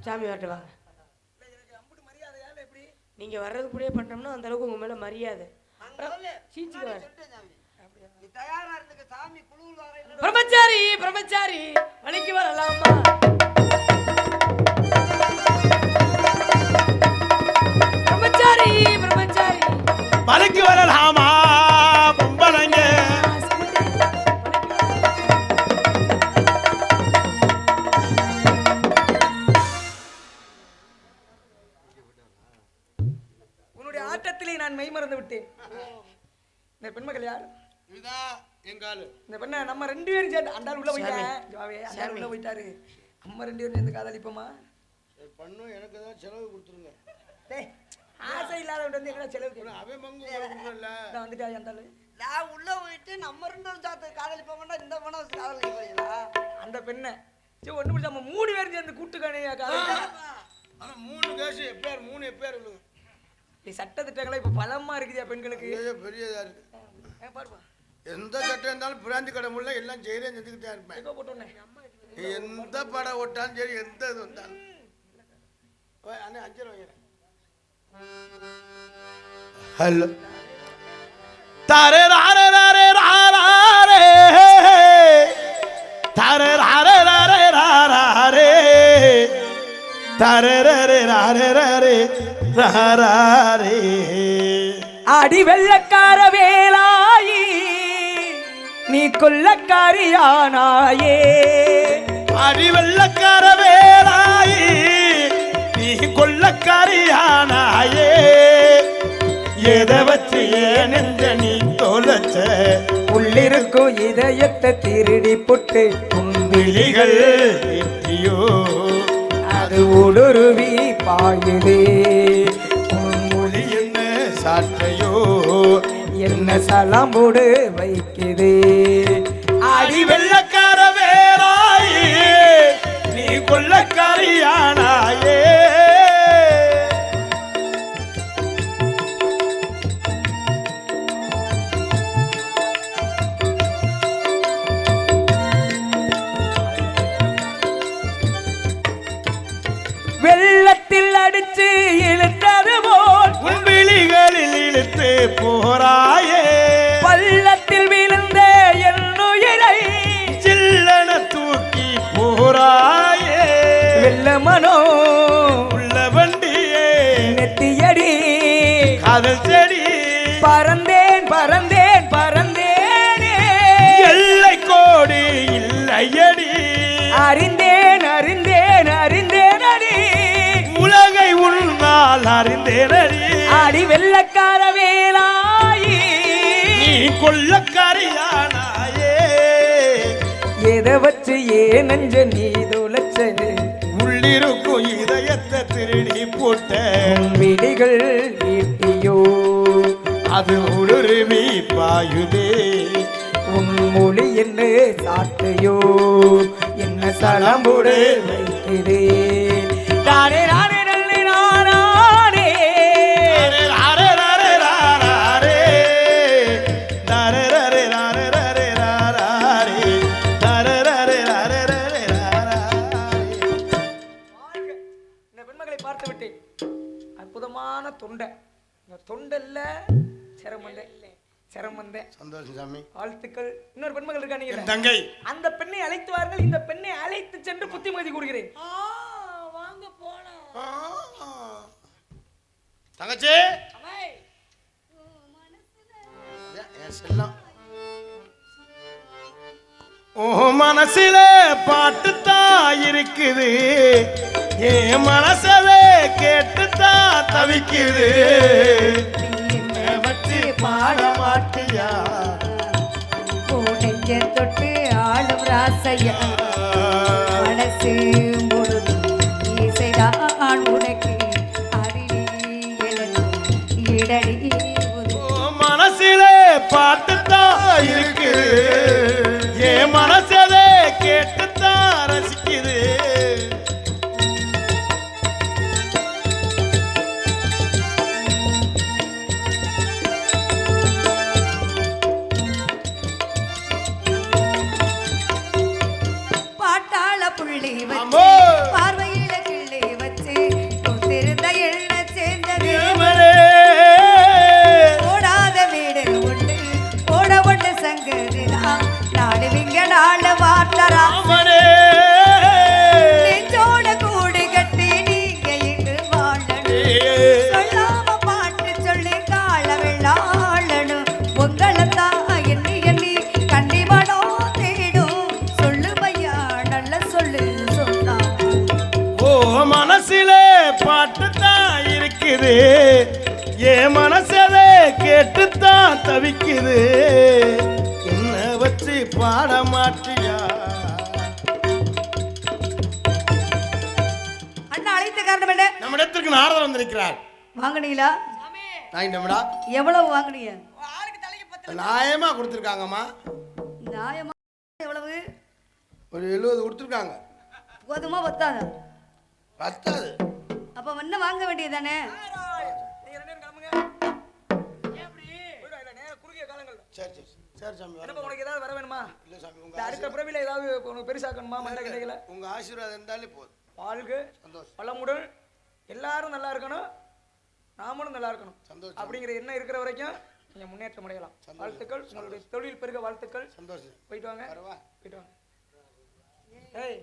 சாமி வரட்டுவா. நீங்க வர்றது கூடயே பண்றோம்னா அந்த அளவுக்கு உங்க மேல மரியாதை. பிரம்மச்சாரி பிரம்மச்சாரி அழைக்கி வரலாமா? பிரம்மச்சாரி பிரம்மச்சாரி மலைக்கு வரலாமா? பொம்பளைங்க உன்னுடைய ஆட்டத்திலே நான் மெய் மறந்து விட்டேன். இந்த பெண்மகள் யார்? இதுதான் எங்காலு. இந்த பெண்ணை நம்ம 2 பேரும் சேர்ந்து அண்டால் உள்ள போயிட்டாரு. அண்டால் உள்ள போயிட்டாரு. நம்ம 2 பேரும் சேர்ந்து காதலிப்போமா? பண்ணும் எனக்கு தான் செலவு கொடுத்துருங்க. டேய் ஆசை இல்லாதவன் வந்து எங்கடா செலவு? அவன் பங்கு கொடுக்கல. நான் வந்துட்டா அண்டால். நான் உள்ள போயிட்டு நம்ம 2 பேரும் சாத்து காதலிப்போம்டா. இந்த பொண்ணை காதலிக்க போறீங்களா? அந்த பெண்ணை சரி ஒண்ணு பிடிச்ச நம்ம 3 பேரும் சேர்ந்து கூட்டுக்கானே காதலிப்போம். ஆனா 3 கேஸ் எப்பயார் 3 எப்பயார் விழுகும். நீ சட்ட திட்டங்களா இப்ப பலமா இருக்குதியா பெண்களுக்கு? பெரியதா இருக்கு. பாருப்பா எந்த சட்டம் இருந்தாலும் பிராந்தி கடை முள்ள எல்லாம் ஜெயிலே செஞ்சுக்கிட்டே இருப்பேன். எங்க போட்டோன்னே எந்த படம் ஓட்டாலும் சரி எந்த இது வந்தாலும் அண்ணே 5 ரூபாய் வைக்கிறேன். ஹலோ தாரே ராரே ராரே ராரே தாரே ராரே ராரே ராரே தாரே ராரே ராரே ராரே ராரே. அடி வெள்ளக்கார வேலாயி நீ கொள்ளக்காரியானாயே. அடி வெள்ளக்கார வேலாயி நீ கொள்ளக்காரியானாயே. எதை வச்சு ஏன் நெஞ்ச நீ தொலைச்ச? உள்ளிருக்கும் இதயத்தை திருடி புட்டு விழிகள் எட்டியோ அது ஊடுருவி பாயுதே. மொழி என்ன சாட்டையோ என்ன சலாம்போடு வைக்குதே. அடி வெள்ளக்கார வேலாயி நீ கொள்ளக்காரியானாயே. வெள்ளத்தில் அடிச்சு இழுத்தது போல் உன் விழிகளில் இழுத்து போராயே. பள்ளத்தில் விழுந்த என்னுயிரை சில்லன தூக்கி போராயே. வெள்ளமனோ உள்ள வண்டியே நெத்தியடி காதல் செடி பறந்தேன் பறந்தேன் பறந்தேனே. எல்லை கோடி இல்லையடி பார்த்தேனடி ஆடி வெள்ளக்கார வேலாயி நீ கொள்ளக்காரியானாயே எதை வச்சு ஏன் நெஞ்ச நீ தொலைச்சது உள்ளிருக்கும் இதயத்தை திருடி போட்ட விடிகள் வீட்டியோ அது உளுருவி பாயுதே உன் மொழி என்ன சாட்டையோ என்ன சலம்புடு வைக்கிறே ராரே ராரே ரல்லே ராரே ராரே ராரே ராரே ராரே ராரே ராரே ராரே ராரே ராரே ராரே ராரே ராரே ராரே. இந்த பெண்மகளை பார்த்து விட்டேன் அற்புதமான தொண்டை இந்த தொண்டல்ல சிரமந்தே சந்தோஷம் சாமி. வாழ்த்துக்கள். இன்னொரு பெண்மகள் இருக்கானீங்க என் தங்கை அந்த பெண்ணை அழைத்து வாருங்கள் இந்த பெண்ணை அழைத்து சென்று புத்திமதி கூறுகிறேன் வாங்க போலாம். தங்கச்சி என் செல்லம் ஓ மனசில பாட்டுத்தான் இருக்குது என் மனசவே கேட்டுத்தான் தவிக்குது வச்சு பாட மாட்டியா நெஞ்ச தொட்டு ஆளும் ராசையா மனசு முழுதும் இசைதான் உனக்கு அருவி இடடி மனசில பாட்டுத்தான் இருக்கு என் மனசவே கேட்டுத்தான் ரசிக்குது பாட்டாள புள்ளி வச்சு அம்மோ! பார்வையில கிள்ளி வச்சு கொத்திருந்த எண்ண சேர்ந்தது தேவரே, ஓடாத வீடு உண்டு ஓட ஒண்ணு சங்கதிதான் நாடு விங்கடாள வார்த்தரா ராமனே, நெஞ்சோட கூடு கட்டி நீங்க இங்கு வாழணும் சொல்லாம பாட்டு சொல்லி கால வெள்ளாளணும் உங்களைத்தான் எண்ணி எண்ணி கண்டிவனோ தேடும் சொல்லு பையா நல்ல சொல்லு சொன்னா ஓ மனசில பாட்டுத்தான் இருக்குது என் மனசவே கேட்டுத்தான் தவிக்குது என்ன வச்சு பாட மாட்டியா அண்ணா அழைத்த காரணம் என்ன நம்ம இடத்திற்கு நாரதர் வந்திருக்கிறார் வாங்குனீங்களா வாங்கிட்டோம்டா எவ்வளவு வாங்குனீங்க நியாயமா கொடுத்துருக்காங்கம்மா நியாயமா எவ்வளவு ஒரு 70 கொடுத்துருக்காங்க போதுமா பத்தாதா பத்தாது அப்ப என்ன வாங்க வேண்டியதானே சரி சரி சரி சாமி வரேன். உனக்கு ஏதாவது வர வேணுமா இல்ல சாமி இந்த அடுத்த பிறவில ஏதாவது உனக்கு பெருசாக்கணுமா மண்ட கிடைக்கல உங்க ஆசீர்வாதம் இருந்தாலே போதும் வாழ்க சந்தோஷம் வளமுடன் எல்லாரும் நல்லா இருக்கணும் நாமளும் நல்லா இருக்கணும் சந்தோஷம் அப்படிங்கிற எண்ணம் இருக்கிற வரைக்கும் நீங்க முன்னேற்றம் அடையலாம் வாழ்த்துக்கள் உங்களுடைய தொழில் பெருக வாழ்த்துக்கள் சந்தோஷம் போயிட்டு வாங்க வரவா போயிட்டு வாங்க ஏய்